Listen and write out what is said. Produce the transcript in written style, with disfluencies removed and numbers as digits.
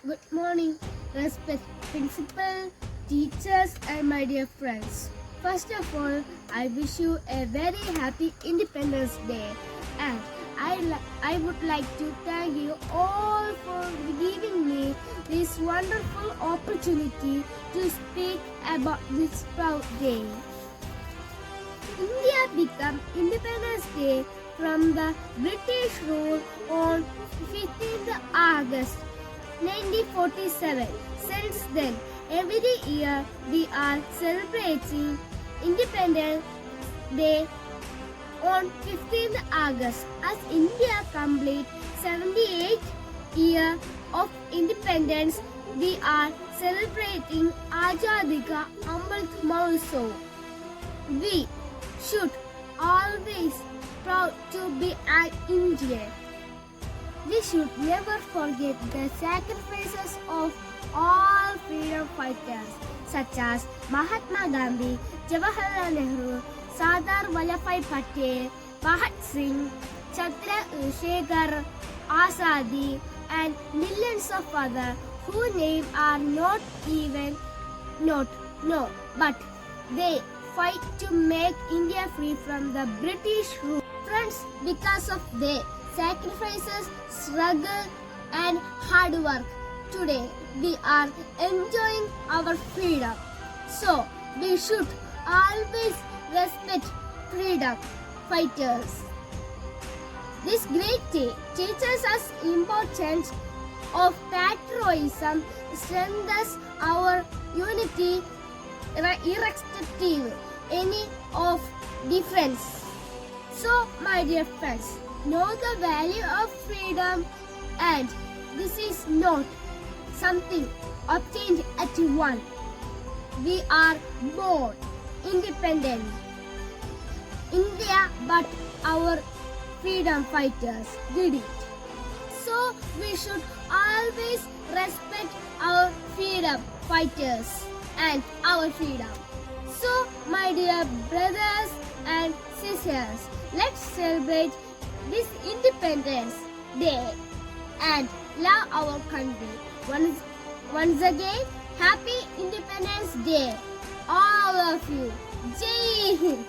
Good morning, respect principal, teachers, and my dear friends. First of all, I wish you a very happy Independence Day, and I would like to thank you all for giving me this wonderful opportunity to speak about this proud day. India became Independence Day from the British rule on 15th August 1947. Since then, every year we are celebrating Independence Day on 15th August as India completes 78 years of independence. We are celebrating Azadi Ka Amrit Mahotsav. We should always proud to be an Indian. We should never forget the sacrifices of all freedom fighters such as Mahatma Gandhi, Jawaharlal Nehru, Sardar Vallabhbhai Patel, Bhagat Singh, Chandrasekhar Azadi, and millions of others whose names are not but they fight to make India free from the British rule. Friends, because of their sacrifices, struggle, and hard work, today we are enjoying our freedom. So, we should always respect freedom fighters. This great day teaches us importance of patriotism, strengthens our unity irrespective any of difference. So, my dear friends, know the value of freedom, and this is not something obtained at once. We are born independent India, but our freedom fighters did it. So we should always respect our freedom fighters and our freedom. So, my dear brothers and sisters, let's celebrate this Independence Day and love our country. Once again, Happy Independence Day, all of you. Jai Hind.